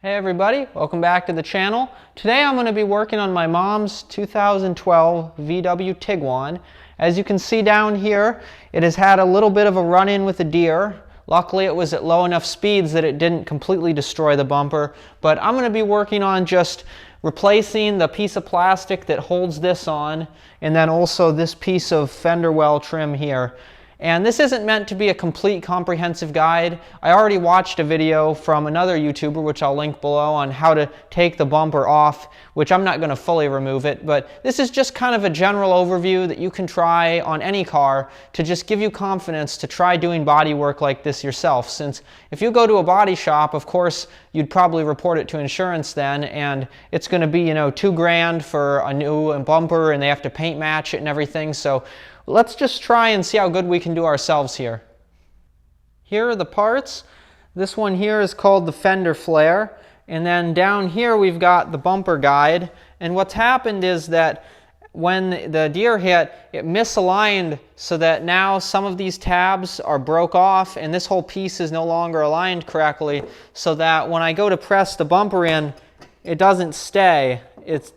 Hey everybody, welcome back to the channel. Today I'm going to be working on my mom's 2012 VW Tiguan. As you can see down here, it has had a little bit of a run-in with a deer. Luckily it was at low enough speeds that it didn't completely destroy the bumper, but I'm going to be working on just replacing the piece of plastic that holds this on, and then also this piece of fender well trim here. And this isn't meant to be a complete comprehensive guide. I already watched a video from another YouTuber, which I'll link below, on how to take the bumper off, which I'm not going to fully remove it, but this is just kind of a general overview that you can try on any car to just give you confidence to try doing body work like this yourself. Since if you go to a body shop, of course, you'd probably report it to insurance then, and it's going to be, $2,000 for a new bumper, and they have to paint match it and everything. So let's just try and see how good we can do ourselves here. Here are the parts. This one here is called the fender flare. And then down here we've got the bumper guide. And what's happened is that when the deer hit, it misaligned so that now some of these tabs are broke off and this whole piece is no longer aligned correctly, so that when I go to press the bumper in, it doesn't stay.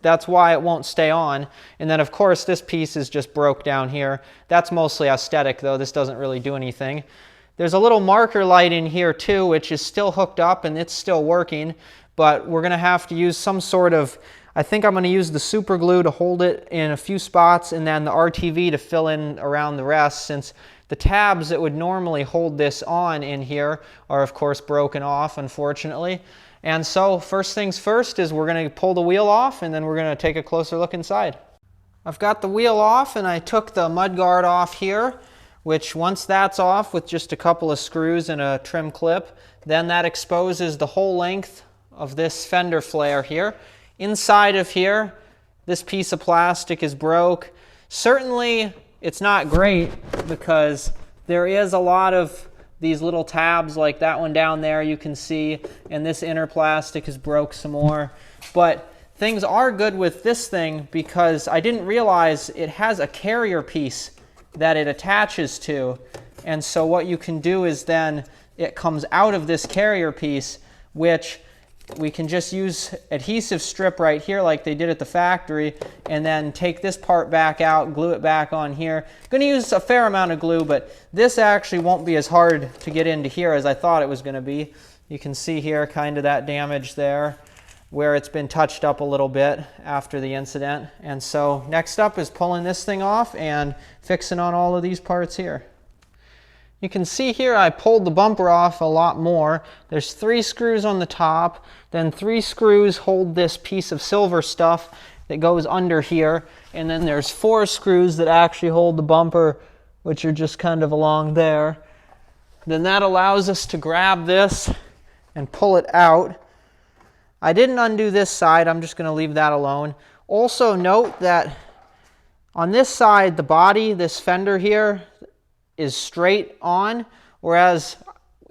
That's why it won't stay on. And then of course this piece is just broke down here. That's mostly aesthetic though, this doesn't really do anything. There's a little marker light in here too, which is still hooked up and it's still working, but we're going to have to use some sort of, I think I'm going to use the super glue to hold it in a few spots and then the RTV to fill in around the rest, since the tabs that would normally hold this on in here are of course broken off, unfortunately. And so first things first is we're going to pull the wheel off and then we're going to take a closer look inside. I've got the wheel off and I took the mud guard off here, which once that's off with just a couple of screws and a trim clip, then that exposes the whole length of this fender flare here. Inside of here, this piece of plastic is broke. Certainly it's not great because there is a lot of these little tabs like that one down there you can see, and this inner plastic is broke some more. But things are good with this thing because I didn't realize it has a carrier piece that it attaches to. And so what you can do is then it comes out of this carrier piece, which we can just use adhesive strip right here like they did at the factory, and then take this part back out, glue it back on here. I'm going to use a fair amount of glue, but this actually won't be as hard to get into here as I thought it was going to be. You can see here kind of that damage there where it's been touched up a little bit after the incident. And so next up is pulling this thing off and fixing on all of these parts here. You can see here I pulled the bumper off a lot more. There's 3 screws on the top, then 3 screws hold this piece of silver stuff that goes under here, and then there's 4 screws that actually hold the bumper, which are just kind of along there. Then that allows us to grab this and pull it out. I didn't undo this side, I'm just going to leave that alone. Also note that on this side, the body, this fender here, is straight on, whereas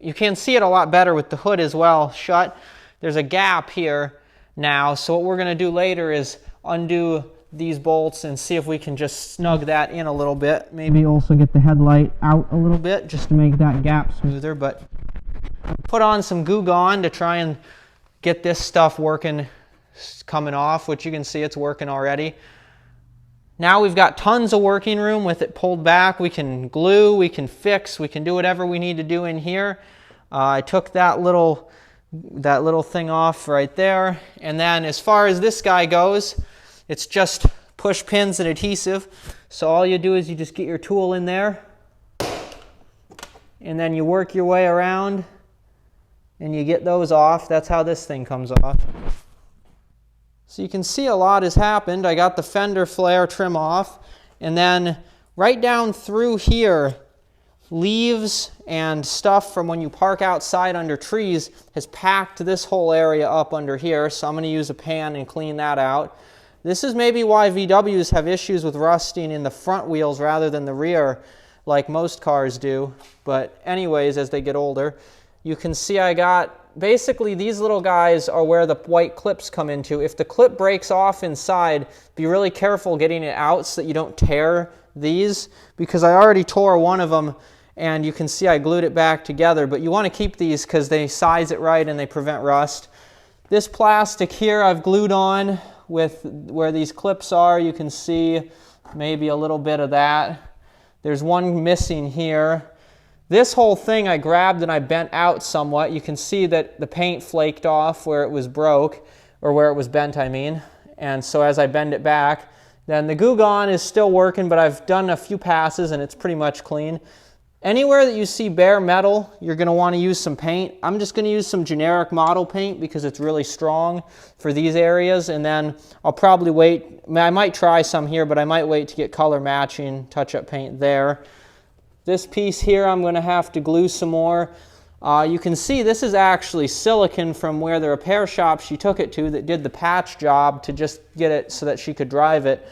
you can see it a lot better with the hood as well shut. There's a gap here now, so what we're going to do later is undo these bolts and see if we can just snug that in a little bit. Maybe also get the headlight out a little bit just to make that gap smoother, but put on some Goo Gone to try and get this stuff working, coming off, which you can see it's working already. Now we've got tons of working room with it pulled back. We can glue, we can fix, we can do whatever we need to do in here. I took that little thing off right there. And then as far as this guy goes, it's just push pins and adhesive. So all you do is you just get your tool in there and then you work your way around and you get those off. That's how this thing comes off. So you can see a lot has happened. I got the fender flare trim off, and then right down through here, leaves and stuff from when you park outside under trees has packed this whole area up under here, so I'm going to use a pan and clean that out. This is maybe why VWs have issues with rusting in the front wheels rather than the rear, like most cars do. But anyways, as they get older, you can see I got basically these little guys are where the white clips come into. If the clip breaks off inside, be really careful getting it out so that you don't tear these, because I already tore one of them and you can see I glued it back together, but you want to keep these because they size it right and they prevent rust. This plastic here I've glued on with where these clips are. You can see maybe a little bit of that. There's one missing here. This whole thing I grabbed and I bent out somewhat. You can see that the paint flaked off where it was broke, or where it was bent, I mean. And so as I bend it back, then the Goo Gone is still working, but I've done a few passes and it's pretty much clean. Anywhere that you see bare metal, you're going to want to use some paint. I'm just going to use some generic model paint because it's really strong for these areas, and then I'll probably wait. I might try some here, but I might wait to get color matching touch-up paint there. This piece here I'm going to have to glue some more. You can see this is actually silicone from where the repair shop she took it to that did the patch job to just get it so that she could drive it.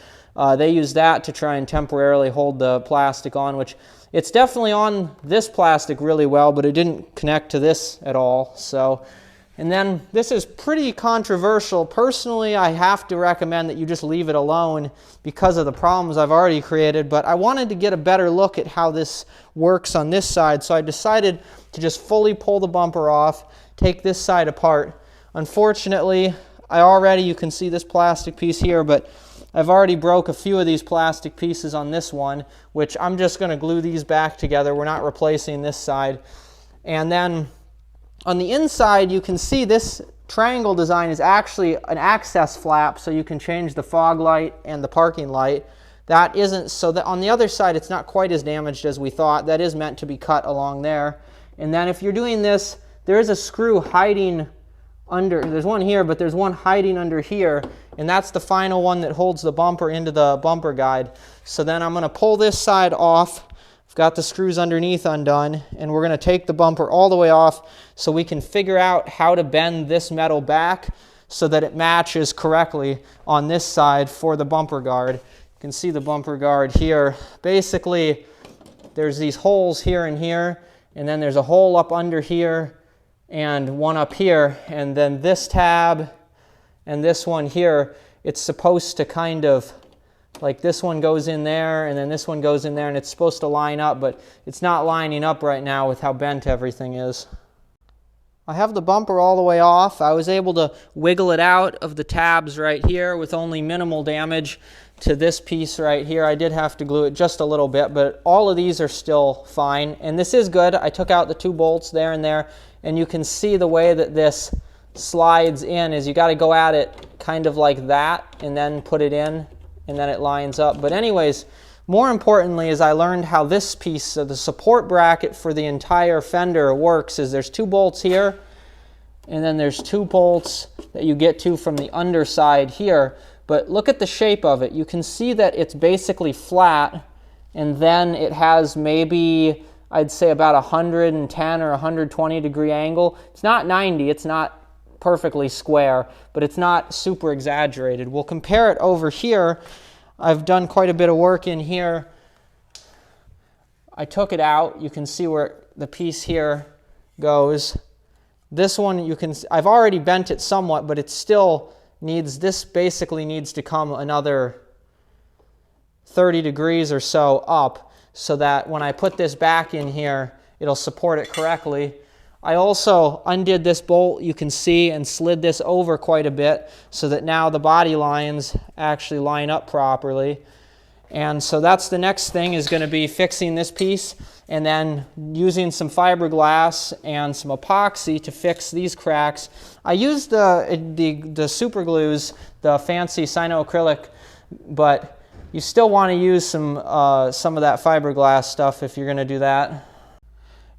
They used that to try and temporarily hold the plastic on, which it's definitely on this plastic really well, but it didn't connect to this at all. So, and then this is pretty controversial. Personally, I have to recommend that you just leave it alone because of the problems I've already created, but I wanted to get a better look at how this works on this side, so I decided to just fully pull the bumper off, take this side apart. Unfortunately, you can see this plastic piece here, but I've already broke a few of these plastic pieces on this one, which I'm just going to glue these back together. We're not replacing this side. And then on the inside, you can see this triangle design is actually an access flap, so you can change the fog light and the parking light. That isn't, so that on the other side, it's not quite as damaged as we thought. That is meant to be cut along there. And then if you're doing this, there is a screw hiding under, there's one here, but there's one hiding under here, and that's the final one that holds the bumper into the bumper guide. So then I'm going to pull this side off. I've got the screws underneath undone, and we're going to take the bumper all the way off so we can figure out how to bend this metal back so that it matches correctly on this side for the bumper guard. You can see the bumper guard here. Basically, there's these holes here and here, and then there's a hole up under here and one up here, and then this tab and this one here, it's supposed to kind of, like this one goes in there and then this one goes in there, and it's supposed to line up, but it's not lining up right now with how bent everything is. I have the bumper all the way off. I was able to wiggle it out of the tabs right here with only minimal damage to this piece right here. I did have to glue it just a little bit, but all of these are still fine, and this is good. I took out the 2 bolts there and there, and you can see the way that this slides in is you got to go at it kind of like that and then put it in, and then it lines up. But anyways, more importantly is I learned how this piece of the support bracket for the entire fender works. Is there's 2 bolts here, and then there's 2 bolts that you get to from the underside here. But look at the shape of it. You can see that it's basically flat, and then it has maybe, I'd say, about 110 or 120 degree angle. It's not 90, it's not perfectly square, but it's not super exaggerated. We'll compare it over here. I've done quite a bit of work in here. I took it out. You can see where the piece here goes. This one, you can, I've already bent it somewhat, but it still needs, this basically needs to come another 30 degrees or so up, so that when I put this back in here, it'll support it correctly. I also undid this bolt, you can see, and slid this over quite a bit so that now the body lines actually line up properly. And so that's the next thing, is going to be fixing this piece and then using some fiberglass and some epoxy to fix these cracks. I used the super glues, the fancy cyanoacrylic, but you still want to use some of that fiberglass stuff if you're going to do that.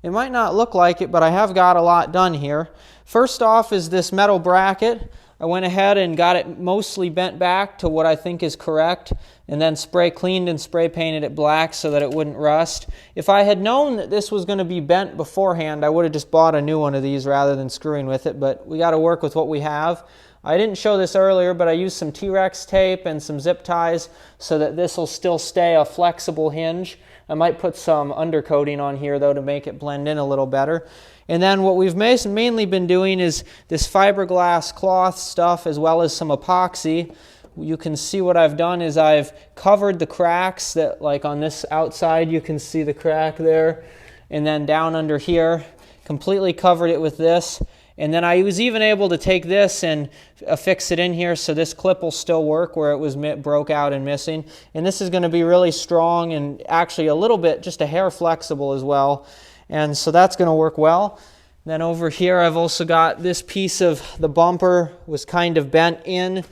It might not look like it, but I have got a lot done here. First off is this metal bracket. I went ahead and got it mostly bent back to what I think is correct, and then cleaned and spray painted it black so that it wouldn't rust. If I had known that this was going to be bent beforehand, I would have just bought a new one of these rather than screwing with it, but we got to work with what we have. I didn't show this earlier, but I used some T-Rex tape and some zip ties so that this will still stay a flexible hinge. I might put some undercoating on here though to make it blend in a little better. And then what we've mainly been doing is this fiberglass cloth stuff as well as some epoxy. You can see what I've done is I've covered the cracks that, like on this outside, you can see the crack there. And then down under here, completely covered it with this. And then I was even able to take this and affix it in here so this clip will still work where it was broke out and missing. And this is going to be really strong and actually a little bit, just a hair flexible as well. And so that's going to work well. Then over here I've also got this piece of the bumper was kind of bent in.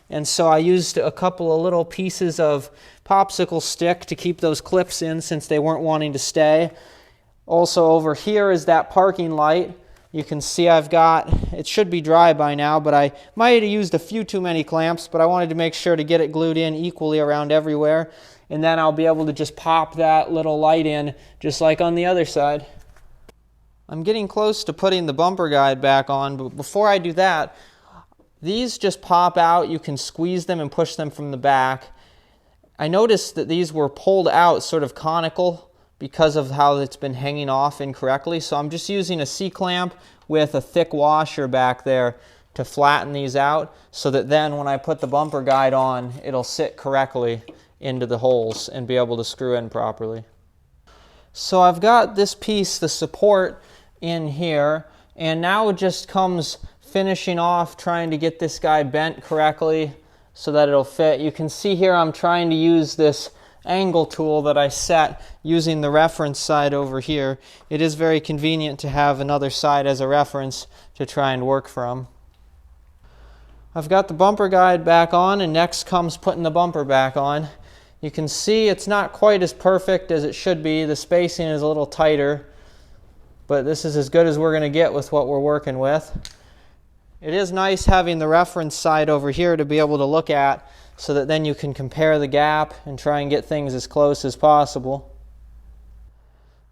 And so I used a couple of little pieces of popsicle stick to keep those clips in since they weren't wanting to stay. Also over here is that parking light. You can see I've got, it should be dry by now, but I might have used a few too many clamps, but I wanted to make sure to get it glued in equally around everywhere. And then I'll be able to just pop that little light in just like on the other side. I'm getting close to putting the bumper guide back on, but before I do that, these just pop out. You can squeeze them and push them from the back. I noticed that these were pulled out sort of conical because of how it's been hanging off incorrectly. So I'm just using a C-clamp with a thick washer back there to flatten these out so that then when I put the bumper guide on, it'll sit correctly into the holes and be able to screw in properly. So I've got this piece, the support, in here, and now it just comes finishing off trying to get this guy bent correctly so that it'll fit. You can see here I'm trying to use this angle tool that I set using the reference side over here. It is very convenient to have another side as a reference to try and work from. I've got the bumper guide back on, and next comes putting the bumper back on. You can see it's not quite as perfect as it should be. The spacing is a little tighter, but this is as good as we're going to get with what we're working with. It is nice having the reference side over here to be able to look at so that then you can compare the gap and try and get things as close as possible.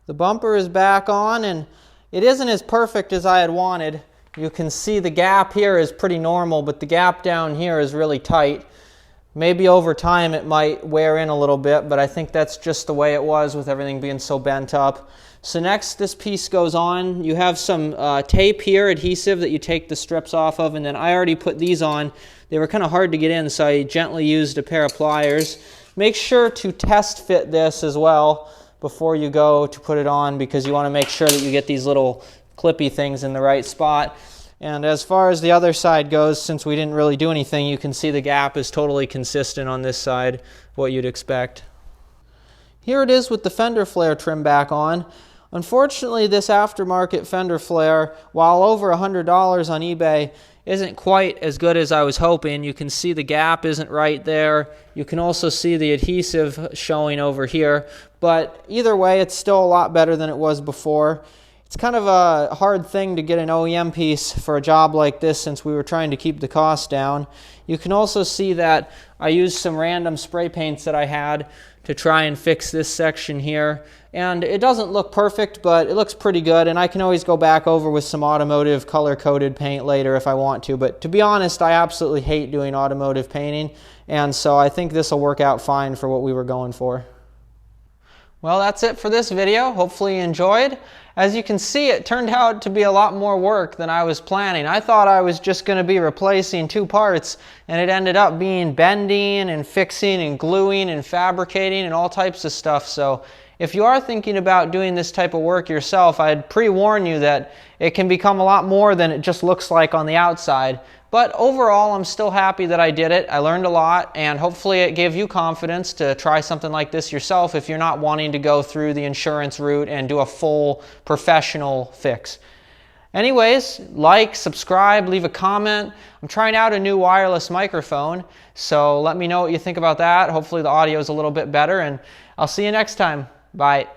The bumper is back on, and it isn't as perfect as I had wanted. You can see the gap here is pretty normal, but the gap down here is really tight. Maybe over time it might wear in a little bit, but I think that's just the way it was with everything being so bent up. So next this piece goes on. You have some tape here, adhesive that you take the strips off of, and then I already put these on. They were kind of hard to get in, so I gently used a pair of pliers. Make sure to test fit this as well before you go to put it on, because you want to make sure that you get these little clippy things in the right spot. And as far as the other side goes, since we didn't really do anything, you can see the gap is totally consistent on this side, what you'd expect. Here it is with the fender flare trim back on. Unfortunately, this aftermarket fender flare, while over $100 on eBay, isn't quite as good as I was hoping. You can see the gap isn't right there. You can also see the adhesive showing over here. But either way, it's still a lot better than it was before. It's kind of a hard thing to get an OEM piece for a job like this since we were trying to keep the cost down. You can also see that I used some random spray paints that I had to try and fix this section here. And it doesn't look perfect, but it looks pretty good, and I can always go back over with some automotive color-coded paint later if I want to. But to be honest, I absolutely hate doing automotive painting, and so I think this will work out fine for what we were going for. Well, that's it for this video. Hopefully you enjoyed. As you can see, it turned out to be a lot more work than I was planning. I thought I was just going to be replacing two parts, and it ended up being bending and fixing and gluing and fabricating and all types of stuff. So if you are thinking about doing this type of work yourself, I'd pre-warn you that it can become a lot more than it just looks like on the outside. But overall, I'm still happy that I did it. I learned a lot, and hopefully it gave you confidence to try something like this yourself if you're not wanting to go through the insurance route and do a full professional fix. Anyways, like, subscribe, leave a comment. I'm trying out a new wireless microphone, so let me know what you think about that. Hopefully the audio is a little bit better, and I'll see you next time. Bye.